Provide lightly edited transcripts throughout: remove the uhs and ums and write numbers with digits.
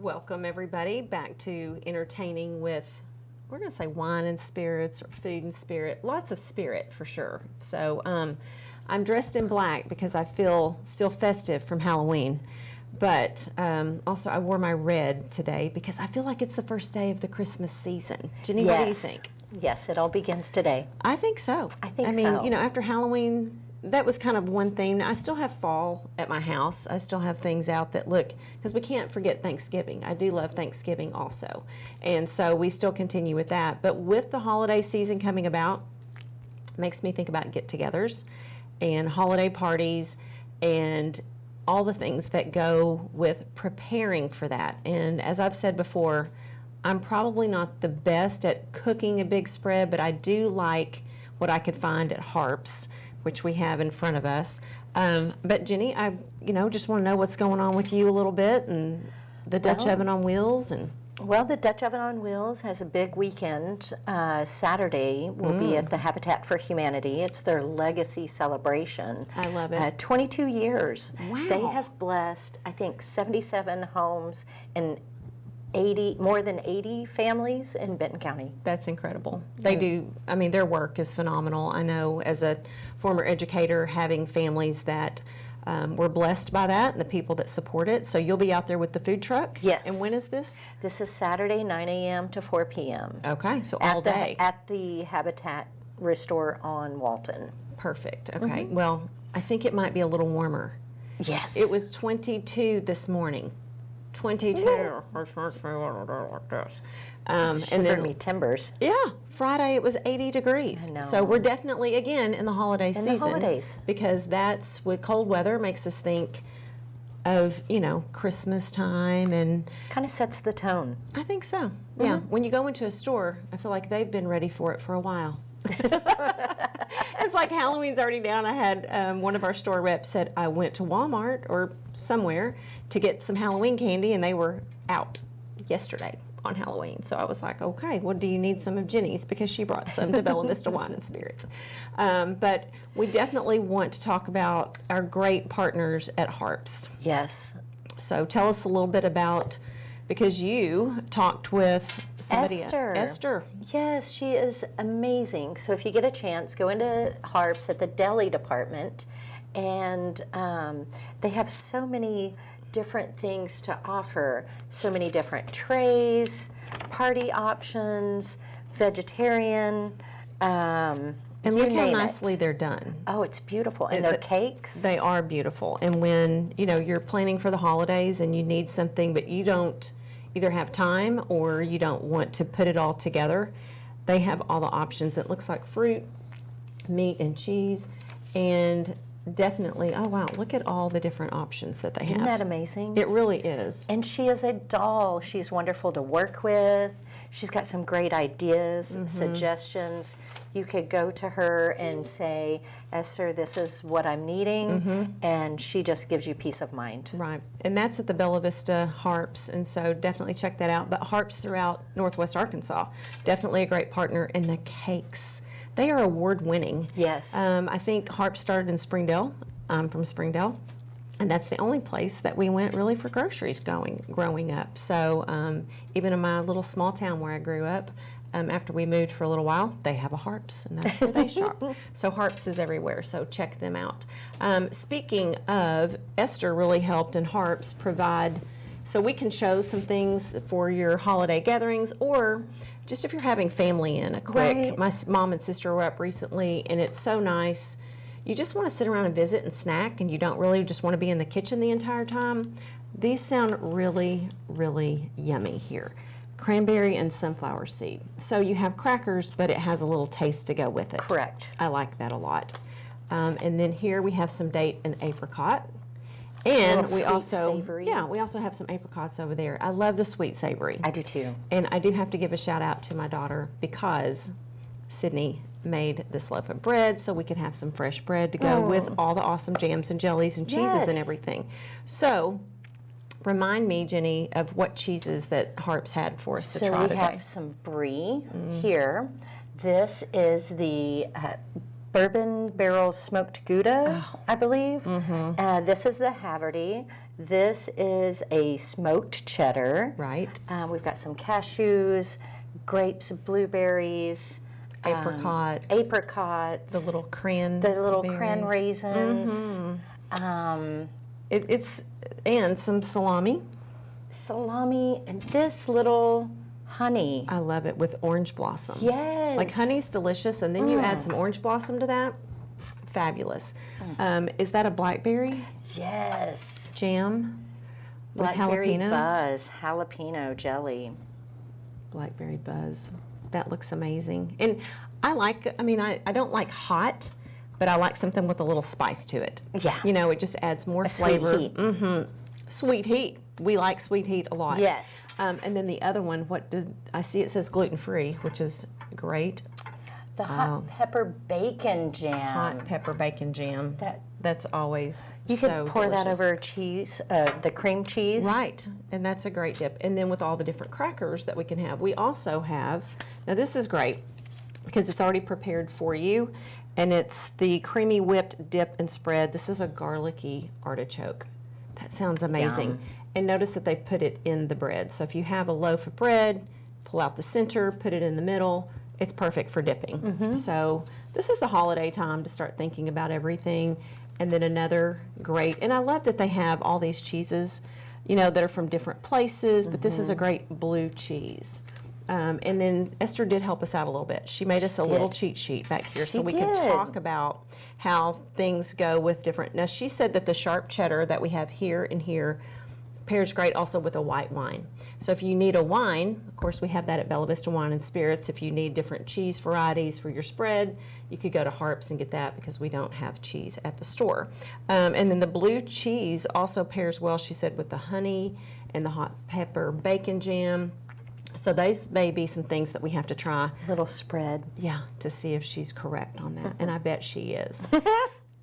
Welcome everybody back to Entertaining with, we're going to say wine and spirits or food and spirit, lots of spirit for sure. So I'm dressed in black because I feel still festive from Halloween, but also I wore my red today because I feel like it's the first day of the Christmas season. Jenny, what do you think? Yes, it all begins today. I think so. I mean, you know, after Halloween, that was kind of one theme. I still have fall at my house. I still have things out that look, because we can't forget Thanksgiving. I do love Thanksgiving also. And so we still continue with that. But with the holiday season coming about, makes me think about get-togethers and holiday parties and all the things that go with preparing for that. And as I've said before, I'm probably not the best at cooking a big spread, but I do like what I could find at Harps, which we have in front of us. But Jenny, I just want to know what's going on with you a little bit, and the Dutch Oven on Wheels. And well, the Dutch Oven on Wheels has a big weekend. Saturday will be at the Habitat for Humanity. It's their legacy celebration. I love it. 22 years. Wow. They have blessed, I think, 77 homes and more than 80 families in Benton County. That's incredible. They do, I mean, their work is phenomenal. I know as a former educator, having families that were blessed by that and the people that support it. So you'll be out there with the food truck? Yes. And when is this? This is Saturday, 9 a.m. to 4 p.m. Okay, so all day. At the Habitat Restore on Walton. Perfect. Okay. Well, I think it might be a little warmer. Yes. It was 22 this morning. 22. And then me timbers. Yeah, Friday it was 80 degrees. I know. So we're definitely, again, in the holiday season. In the holidays. Because that's, with cold weather, makes us think of, Christmas time, and Kind of sets the tone. I think so. Yeah. When you go into a store, I feel like they've been ready for it for a while. It's like Halloween's already down. I had one of our store reps said, I went to Walmart or somewhere to get some Halloween candy, and they were out yesterday on Halloween. So I was like, okay, well, do you need some of Jenny's? Because she brought some to Bella Vista Wine and Spirits. But we definitely want to talk about our great partners at Harps. Yes. So tell us a little bit about, because you talked with somebody. Esther. Yes, she is amazing. So if you get a chance, go into Harps at the deli department, and they have so many different things to offer, so many different trays, party options, vegetarian, and look how nicely they're done. Oh, it's beautiful. And their cakes? They are beautiful. And when, you're planning for the holidays and you need something, but you don't either have time or you don't want to put it all together, they have all the options. It looks like fruit, meat, and cheese, and definitely, oh wow, look at all the different options that they have. Isn't that amazing? It really is. And she is a doll. She's wonderful to work with. She's got some great ideas, suggestions. You could go to her and say, Esther, this is what I'm needing, and she just gives you peace of mind. Right, and that's at the Bella Vista Harps, and so definitely check that out. But Harps throughout Northwest Arkansas, definitely a great partner. And the cakes, they are award-winning. Yes. I think Harps started in Springdale. I'm from Springdale, and that's the only place that we went really for groceries growing up. So even in my little small town where I grew up, after we moved for a little while, they have a Harps, and that's where they shop. So Harps is everywhere, so check them out. Speaking of, Esther really helped in Harps provide, so we can show some things for your holiday gatherings, or just if you're having family in a quick. Right. My mom and sister were up recently, and it's so nice. You just want to sit around and visit and snack, and you don't really just want to be in the kitchen the entire time. These sound really, really yummy here. Cranberry and sunflower seed. So you have crackers, but it has a little taste to go with it. Correct. I like that a lot. And then here we have some date and apricot. And we sweet also, savory. we also have some apricots over there. I love the sweet savory. I do too. And I do have to give a shout out to my daughter because Sydney made this loaf of bread so we could have some fresh bread to go with all the awesome jams and jellies and cheeses and everything. So remind me, Jenny, of what cheeses that Harps had for us to try today. So we have some brie here. This is the bourbon barrel smoked Gouda, I believe. This is the Haverty. This is a smoked cheddar. Right. We've got some cashews, grapes, blueberries, apricots, The little cran. the little berries. cran raisins, It's and some salami. salami, and this little honey. I love it with orange blossom. Yes. Like honey's delicious, and then you add some orange blossom to that. Fabulous. Is that a blackberry Yes. jam with Blackberry jalapeno? buzz, jalapeno jelly. Blackberry buzz. That looks amazing. And I don't like hot, but I like something with a little spice to it. Yeah. You know, it just adds more flavor. Sweet heat. Sweet heat. We like sweet heat a lot. Yes. And then the other one, I see it says gluten-free, which is great. The hot pepper bacon jam. Hot pepper bacon jam. That's always You so could pour that delicious. over cheese, the cream cheese. Right, and that's a great dip. And then with all the different crackers that we can have, we also have, now this is great because it's already prepared for you, and it's the creamy whipped dip and spread. This is a garlicky artichoke. That sounds amazing. Yum. And notice that they put it in the bread. So if you have a loaf of bread, pull out the center, put it in the middle, it's perfect for dipping. So this is the holiday time to start thinking about everything. And then another great, and I love that they have all these cheeses, you know, that are from different places, but this is a great blue cheese. And then Esther did help us out a little bit. She made us a little cheat sheet back here so we could talk about how things go with different. Now, she said that the sharp cheddar that we have here and here pairs great also with a white wine. So if you need a wine, of course we have that at Bella Vista Wine and Spirits. If you need different cheese varieties for your spread, you could go to Harps and get that because we don't have cheese at the store. And then the blue cheese also pairs well, she said, with the honey and the hot pepper bacon jam. So those may be some things that we have to try. Little spread. Yeah, to see if she's correct on that. And I bet she is.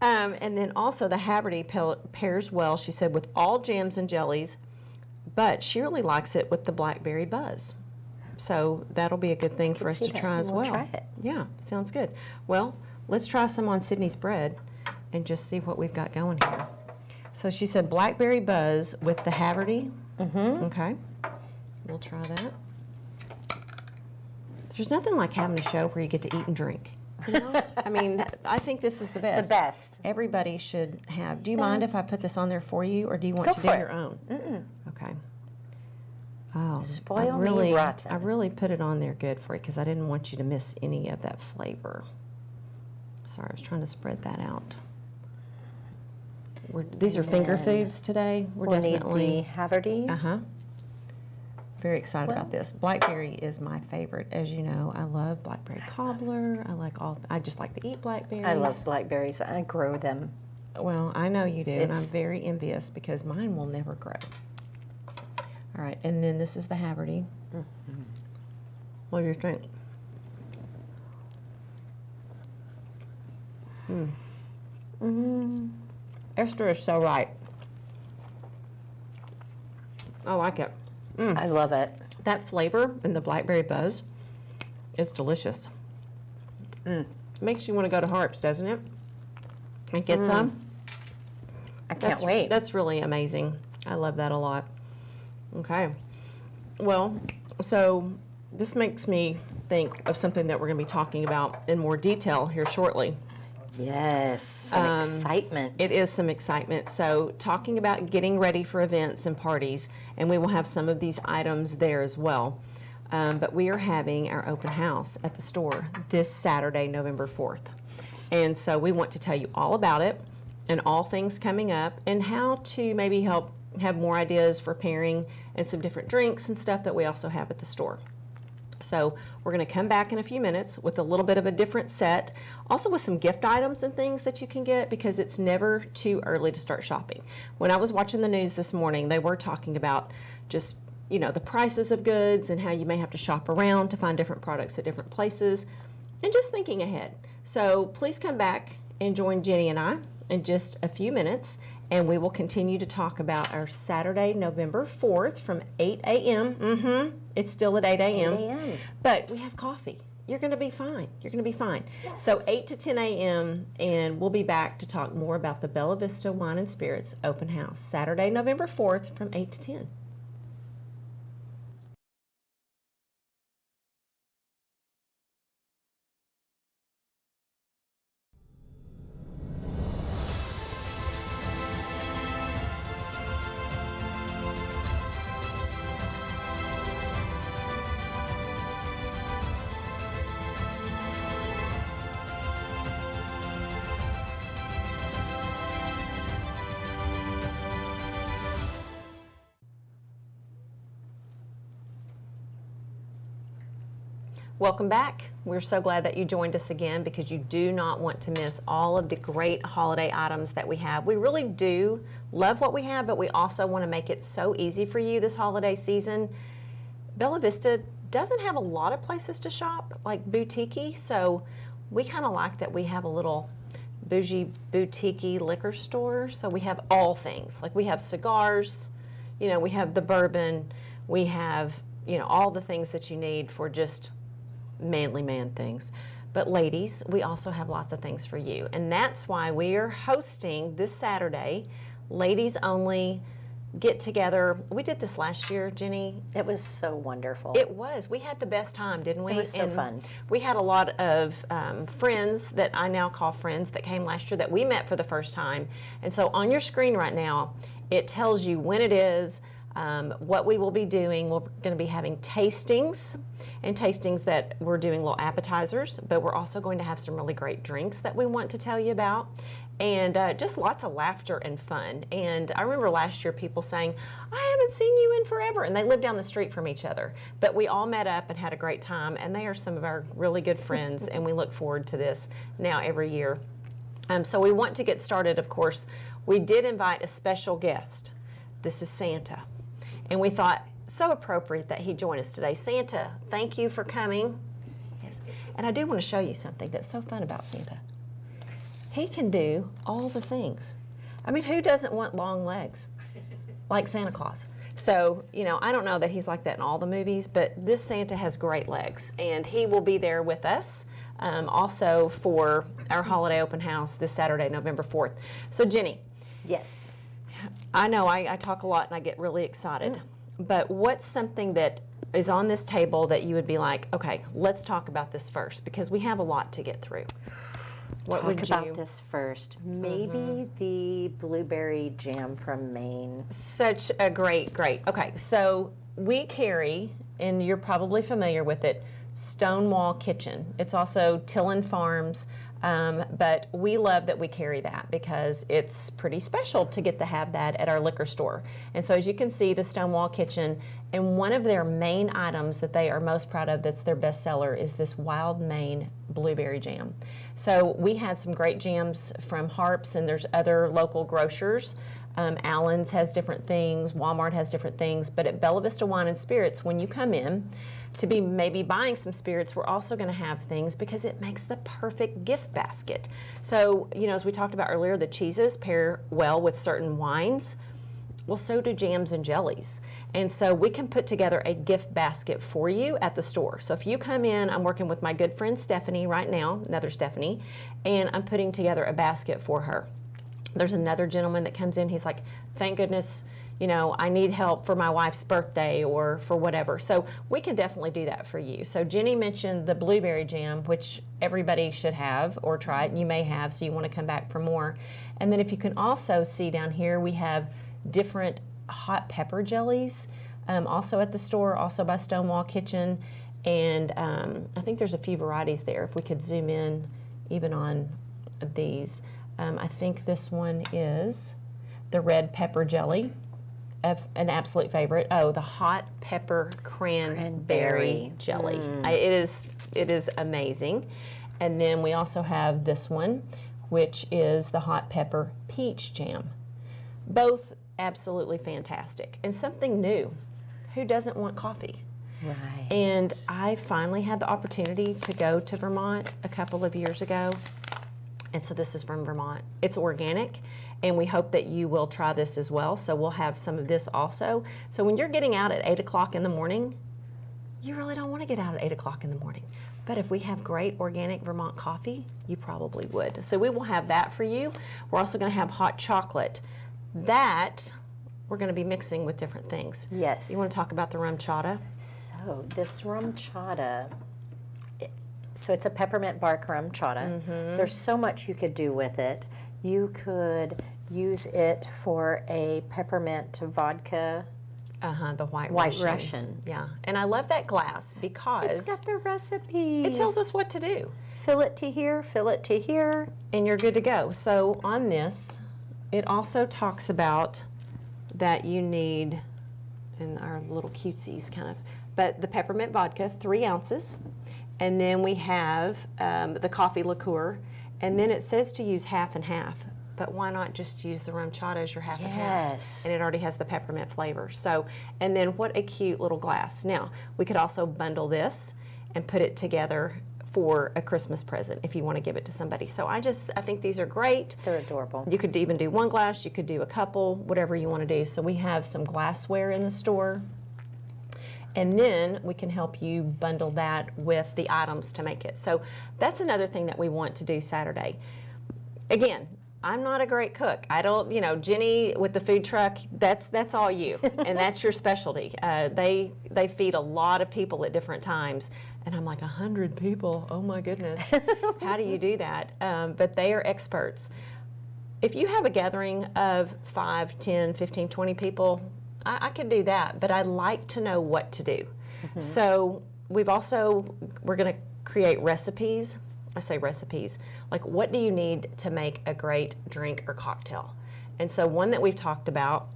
And then also the Haverty pairs well, she said, with all jams and jellies, but she really likes it with the blackberry buzz. So that'll be a good thing for us to try as well. We'll try it. Yeah, sounds good. Well, let's try some on Sydney's bread and just see what we've got going here. So she said blackberry buzz with the Haverty. Okay, we'll try that. There's nothing like having a show where you get to eat and drink. You know? I mean, I think this is the best. The best. Everybody should have. Do you mind if I put this on there for you, or do you want Go to for do it. your own? Okay. Oh, Spoil me rotten. I really put it on there good for you because I didn't want you to miss any of that flavor. Sorry, I was trying to spread that out. These are finger foods today. We'll need the Haverty. Very excited about this. Blackberry is my favorite. As you know, I love blackberry cobbler. I just like to eat blackberries. I love blackberries. I grow them. Well, I know you do, and I'm very envious because mine will never grow. All right, and then this is the Haverty. What do you think? Esther is so right. I like it. I love it. That flavor and the blackberry buzz is delicious. Makes you want to go to Harps, doesn't it? And get some. I can't wait. That's really amazing. I love that a lot. Okay. Well, so this makes me think of something that we're going to be talking about in more detail here shortly. Yes, some excitement. It is some excitement. So talking about getting ready for events and parties, and we will have some of these items there as well. But we are having our open house at the store this Saturday, November 4th. And so we want to tell you all about it and all things coming up and how to maybe help have more ideas for pairing and some different drinks and stuff that we also have at the store. So we're going to come back in a few minutes with a little bit of a different set, also with some gift items and things that you can get because it's never too early to start shopping. When I was watching the news this morning, they were talking about just, you know, the prices of goods and how you may have to shop around to find different products at different places and just thinking ahead. So please come back and join Jenny and I in just a few minutes, and we will continue to talk about our Saturday, November 4th from 8 a.m. It's still at 8 a.m. 8 a.m. But we have coffee. you're going to be fine. You're going to be fine. Yes. So 8 to 10 a.m. and we'll be back to talk more about the Bella Vista Wine and Spirits open house, Saturday, November 4th from 8 to 10. Welcome back. We're so glad that you joined us again because you do not want to miss all of the great holiday items that we have. We really do love what we have, but we also want to make it so easy for you this holiday season. Bella Vista doesn't have a lot of places to shop, like boutique-y, so we kind of like that we have a little bougie boutique-y liquor store. So we have all things. Like we have cigars, we have the bourbon, we have, all the things that you need for just manly man things. But ladies, we also have lots of things for you. And that's why we are hosting this Saturday, ladies only get together. We did this last year, Jenny. It was so wonderful. It was. We had the best time, didn't we? It was so fun. We had a lot of friends that I now call friends that came last year that we met for the first time. And so on your screen right now, it tells you when it is, what we will be doing. We're going to be having tastings that we're doing little appetizers, but we're also going to have some really great drinks that we want to tell you about. And just lots of laughter and fun. And I remember last year people saying, I haven't seen you in forever. And they live down the street from each other. But we all met up and had a great time. And they are some of our really good friends. And we look forward to this now every year. So we want to get started, of course. We did invite a special guest. This is Santa. And we thought, so appropriate that he joined us today. Santa, thank you for coming. Yes. And I do want to show you something that's so fun about Santa. He can do all the things. I mean, who doesn't want long legs like Santa Claus? So, I don't know that he's like that in all the movies, but this Santa has great legs, and he will be there with us also for our holiday open house this Saturday, November 4th. So, Jenny. Yes. I know I talk a lot and I get really excited, but what's something that is on this table that you would be like, okay, let's talk about this first, because we have a lot to get through. What would Talk about this first. Maybe the blueberry jam from Maine. Such a great. Okay, so we carry, and you're probably familiar with it, Stonewall Kitchen. It's also Tillin Farms, but we love that we carry that because it's pretty special to get to have that at our liquor store. And so as you can see, the Stonewall Kitchen, and one of their main items that they are most proud of, that's their best seller, is this Wild Maine blueberry jam. So we had some great jams from Harps, and there's other local grocers. Allen's has different things, Walmart has different things, but at Bella Vista Wine and Spirits, when you come in to be maybe buying some spirits, we're also going to have things because it makes the perfect gift basket. So, as we talked about earlier, the cheeses pair well with certain wines. Well, so do jams and jellies. And so we can put together a gift basket for you at the store. So if you come in, I'm working with my good friend Stephanie right now, another Stephanie, and I'm putting together a basket for her. There's another gentleman that comes in, he's like, thank goodness, I need help for my wife's birthday or for whatever. So we can definitely do that for you. So Jenny mentioned the blueberry jam, which everybody should have or try it. You may have, so you want to come back for more. And then if you can also see down here, we have different hot pepper jellies, also at the store, also by Stonewall Kitchen. And I think there's a few varieties there. If we could zoom in even on these. I think this one is the red pepper jelly, an absolute favorite. Oh, the hot pepper cranberry jelly. It is amazing. And then we also have this one, which is the hot pepper peach jam. Both absolutely fantastic. And something new. Who doesn't want coffee? Right. And I finally had the opportunity to go to Vermont a couple of years ago. And so this is from Vermont. It's organic, and we hope that you will try this as well. So we'll have some of this also. So when you're getting out at 8 o'clock in the morning, you really don't want to get out at 8 o'clock in the morning. But if we have great organic Vermont coffee, you probably would. So we will have that for you. We're also going to have hot chocolate. That we're going to be mixing with different things. Yes. You want to talk about the rum chata? So this rum chata, so it's a peppermint bark rum chata. There's so much you could do with it. You could use it for a peppermint vodka. The White Russian. Yeah, and I love that glass because It's got the recipe. it tells us what to do. Fill it to here, fill it to here. And you're good to go. So on this, it also talks about that you need, in our little cutesies kind of, but the peppermint vodka, 3 ounces. And then we have the coffee liqueur. And then it says to use half and half. But why not just use the rum chata as your half and half? Yes. And it already has the peppermint flavor. So, and then what a cute little glass. Now, we could also bundle this and put it together for a Christmas present if you want to give it to somebody. So I think these are great. They're adorable. You could even do 1 glass, you could do a couple, whatever you want to do. So we have some glassware in the store. And then we can help you bundle that with the items to make it. So that's another thing that we want to do Saturday. Again, I'm not a great cook. I don't, Jenny with the food truck, that's all you, and that's your specialty. They feed a lot of people at different times, and I'm like, 100 people, oh my goodness, how do you do that? But they are experts. If you have a gathering of 5, 10, 15, 20 people, I could do that, but I'd like to know what to do. So we're going to create recipes. I say recipes, like what do you need to make a great drink or cocktail? And so one that we've talked about,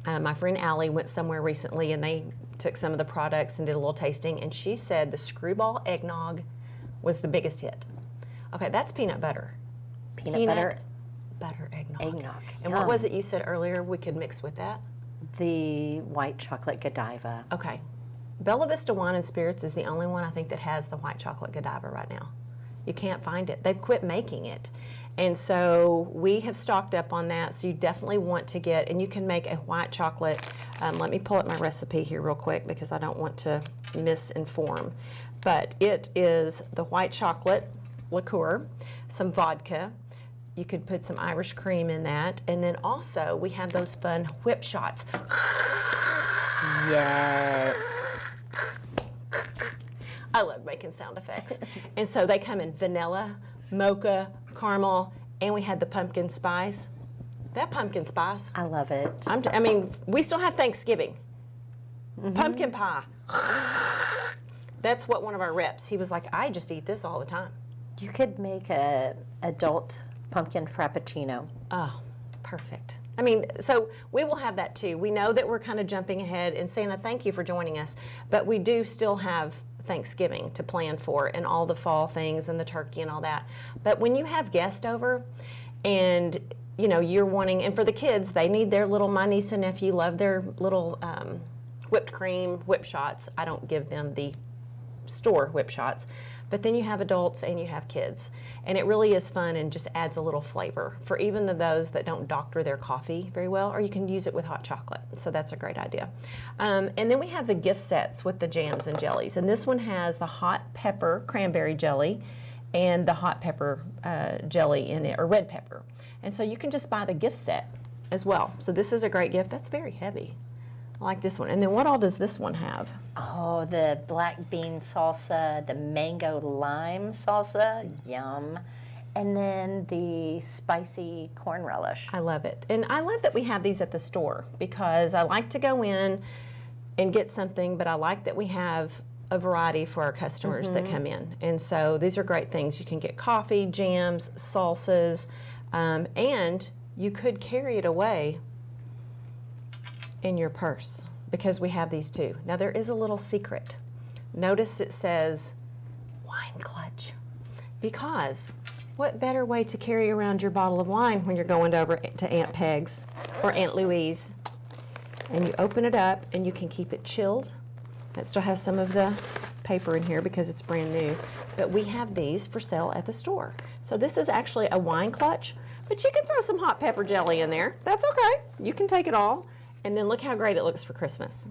my friend Allie went somewhere recently and they took some of the products and did a little tasting, and she said the screwball eggnog was the biggest hit. Okay, that's peanut butter. Peanut butter eggnog. eggnog. And what was it you said earlier we could mix with that? The white chocolate Godiva. Okay. Bella Vista Wine and Spirits is the only one I think that has the white chocolate Godiva right now. You can't find it. They've quit making it. And so we have stocked up on that. So you definitely want to get, and you can make a white chocolate. Let me pull up my recipe here real quick because I don't want to misinform. But it is the white chocolate liqueur, some vodka. You could put some Irish cream in that. And then also we have those fun whip shots. Yes. I love making sound effects. And so they come in vanilla, mocha, caramel, and we had the pumpkin spice. That pumpkin spice. I love it. We still have Thanksgiving. Pumpkin pie. That's what one of our reps, he was like, I just eat this all the time. You could make a adult pumpkin frappuccino. Oh, perfect. So we will have that too. We know that we're kind of jumping ahead, and Santa, thank you for joining us, but we do still have Thanksgiving to plan for and all the fall things and the turkey and all that. But when you have guests over and you're wanting, and for the kids, they need their little, my niece and nephew love their little whipped cream whip shots. I don't give them the store whip shots. But then you have adults and you have kids. And it really is fun and just adds a little flavor for even those that don't doctor their coffee very well, or you can use it with hot chocolate. So that's a great idea. And then we have the gift sets with the jams and jellies. And this one has the hot pepper cranberry jelly and the hot pepper jelly in it, or red pepper. And so you can just buy the gift set as well. So this is a great gift. That's very heavy. I like this one. And then what all does this one have? Oh, the black bean salsa, the mango lime salsa, yum. And then the spicy corn relish. I love it. And I love that we have these at the store because I like to go in and get something, but I like that we have a variety for our customers that come in. And so these are great things. You can get coffee, jams, salsas, and you could carry it away in your purse because we have these too. Now there is a little secret. Notice it says wine clutch, because what better way to carry around your bottle of wine when you're going over to Aunt Peg's or Aunt Louise? And you open it up and you can keep it chilled. It still has some of the paper in here because it's brand new, but we have these for sale at the store. So this is actually a wine clutch, but you can throw some hot pepper jelly in there. That's okay. You can take it all. And then look how great it looks for Christmas.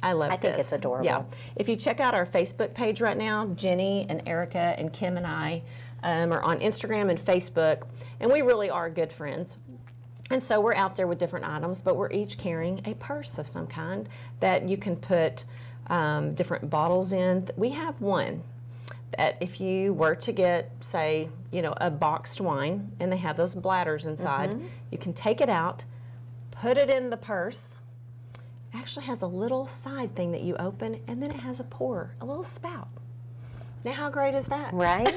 I love I think this. it's adorable. Yeah. If you check out our Facebook page right now, Jenny and Erica and Kim and I are on Instagram and Facebook, and we really are good friends. And so we're out there with different items, but we're each carrying a purse of some kind that you can put different bottles in. We have one that if you were to get, say, a boxed wine, and they have those bladders inside, you can take it out, put it in the purse. It actually has a little side thing that you open, and then it has a pour, a little spout. Now, how great is that? Right?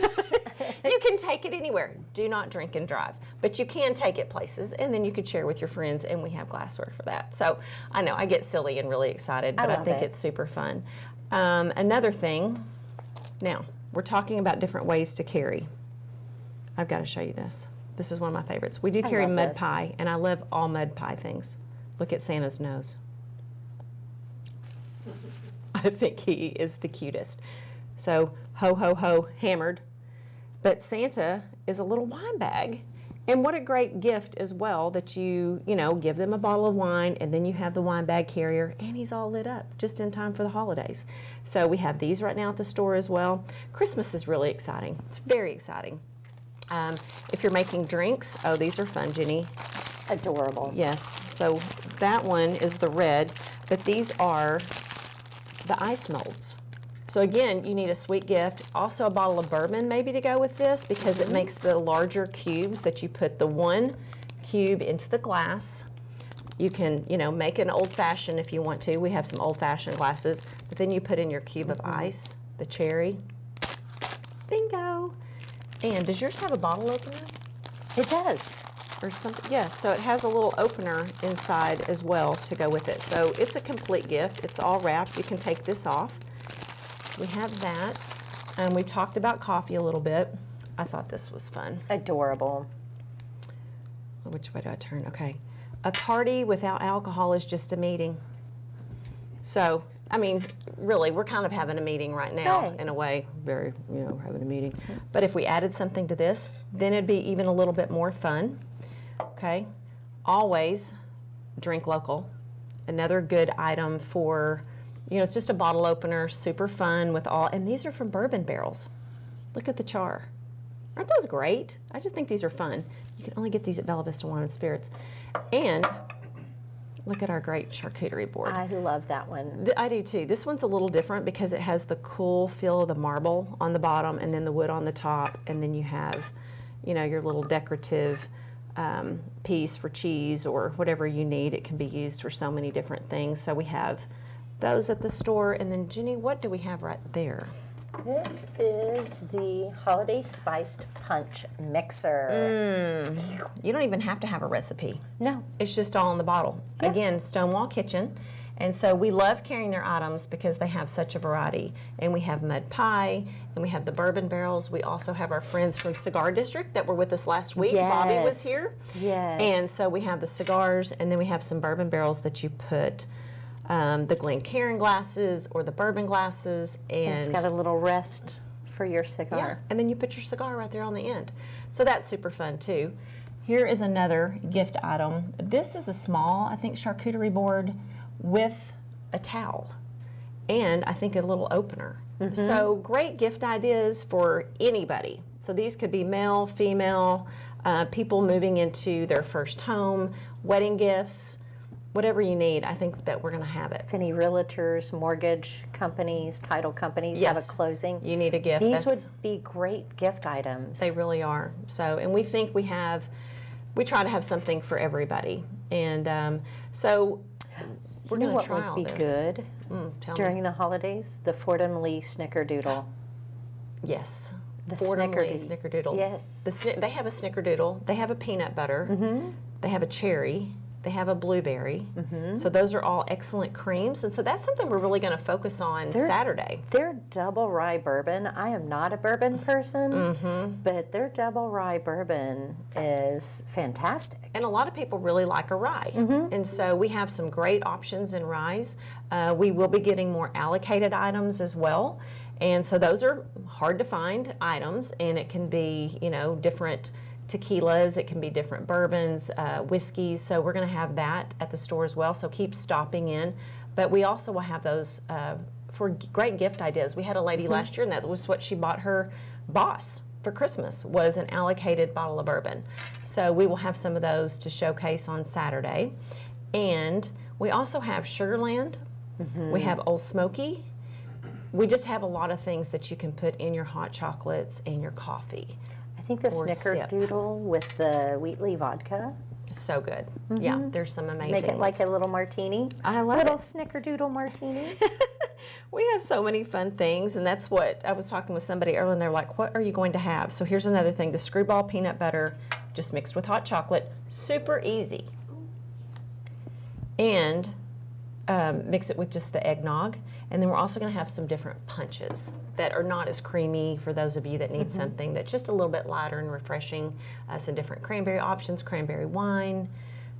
You can take it anywhere. Do not drink and drive, but you can take it places, and then you could share with your friends, and we have glassware for that. So I know I get silly and really excited, but I think it's super fun. Another thing, now we're talking about different ways to carry. I've got to show you this. This is one of my favorites. We do carry mud pie, and I love all mud pie things. Look at Santa's nose. I think he is the cutest. So, ho, ho, ho, hammered. But Santa is a little wine bag. And what a great gift as well that you give them a bottle of wine, and then you have the wine bag carrier, and he's all lit up just in time for the holidays. So we have these right now at the store as well. Christmas is really exciting. It's very exciting. If you're making drinks, oh, these are fun, Jenny. Adorable. Yes. So that one is the red, but these are the ice molds. So again, you need a sweet gift. Also a bottle of bourbon maybe to go with this, because it makes the larger cubes that you put the one cube into the glass. You can, make an old-fashioned if you want to. We have some old-fashioned glasses, but then you put in your cube of ice, the cherry. Bingo. And does yours have a bottle opener? It does. Or something? Yes, so it has a little opener inside as well to go with it. So it's a complete gift. It's all wrapped. You can take this off. We have that. We talked about coffee a little bit. I thought this was fun. Adorable. Which way do I turn? Okay. A party without alcohol is just a meeting. So, I mean, really, we're kind of having a meeting right now, in a way. Very, we're having a meeting. But if we added something to this, then it'd be even a little bit more fun. Okay. Always drink local. Another good item for, it's just a bottle opener, super fun with all, and these are from bourbon barrels. Look at the char. Aren't those great? I just think these are fun. You can only get these at Bella Vista Wine and Spirits. And look at our great charcuterie board. I love that one. I do too. This one's a little different because it has the cool feel of the marble on the bottom and then the wood on the top, and then you have, your little decorative piece for cheese or whatever you need. It can be used for so many different things. So we have those at the store. And then, Jenny, what do we have right there? This is the Holiday Spiced Punch Mixer. You don't even have to have a recipe. No. It's just all in the bottle. Yeah. Again, Stonewall Kitchen. And so we love carrying their items because they have such a variety. And we have mud pie, and we have the bourbon barrels. We also have our friends from Cigar District that were with us last week. Yes. Bobby was here. Yes. And so we have the cigars, and then we have some bourbon barrels that you put the Glencairn glasses or the bourbon glasses. And it's got a little rest for your cigar. yeah, and then you put your cigar right there on the end. So that's super fun too. Here is another gift item. This is a small, I think, charcuterie board with a towel and I think a little opener. So great gift ideas for anybody. So these could be male, female, people moving into their first home, wedding gifts, whatever you need. I think that we're going to have it. If any realtors, mortgage companies, title companies have a closing, you need a gift. These would be great gift items. They really are. So, and we think we try to have something for everybody. And so we're going to try all what would be good during the holidays? The Fordham Lee Snickerdoodle. Yes. The Fordham Lee Snickerdoodle. Yes. They have a Snickerdoodle. They have a peanut butter. They have a cherry. They have a blueberry. So those are all excellent creams. And so that's something we're really going to focus on Saturday. Their double rye bourbon, I am not a bourbon person, but their double rye bourbon is fantastic. And a lot of people really like a rye. And so we have some great options in ryes. We will be getting more allocated items as well. And so those are hard to find items, and it can be, different tequilas, it can be different bourbons, whiskeys. So we're going to have that at the store as well. So keep stopping in. But we also will have those for great gift ideas. We had a lady last year, and that was what she bought her boss for Christmas, was an allocated bottle of bourbon. So we will have some of those to showcase on Saturday. And we also have Sugarland. We have Old Smoky. We just have a lot of things that you can put in your hot chocolates and your coffee. I think the Snickerdoodle with the Wheatley vodka. So good. Yeah, there's some amazing Make it like ones. a little martini. I love little it. Snickerdoodle martini. We have so many fun things, and that's what I was talking with somebody earlier, and they're like, what are you going to have? So here's another thing, the screwball peanut butter just mixed with hot chocolate, super easy. And mix it with just the eggnog. And then we're also going to have some different punches that are not as creamy for those of you that need something that's just a little bit lighter and refreshing. Some different cranberry options, cranberry wine.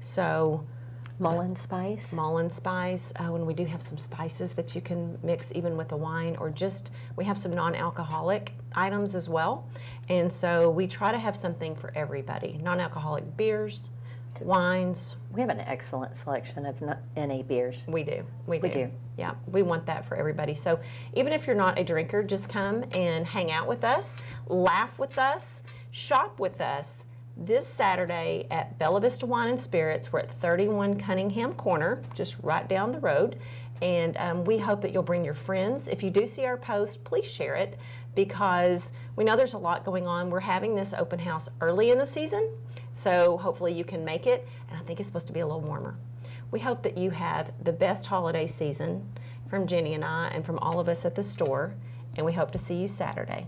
So Mullein spice. Mullein spice. And we do have some spices that you can mix even with the wine, or just, we have some non-alcoholic items as well. And so we try to have something for everybody. Non-alcoholic beers, wines. We have an excellent selection of NA beers. We do. We do. We do. Yeah, we want that for everybody. So even if you're not a drinker, just come and hang out with us, laugh with us, shop with us this Saturday at Bella Vista Wine and Spirits. We're at 31 Cunningham Corner, just right down the road. And we hope that you'll bring your friends. If you do see our post, please share it, because we know there's a lot going on. We're having this open house early in the season, so hopefully you can make it. And I think it's supposed to be a little warmer. We hope that you have the best holiday season from Jenny and I and from all of us at the store, and we hope to see you Saturday.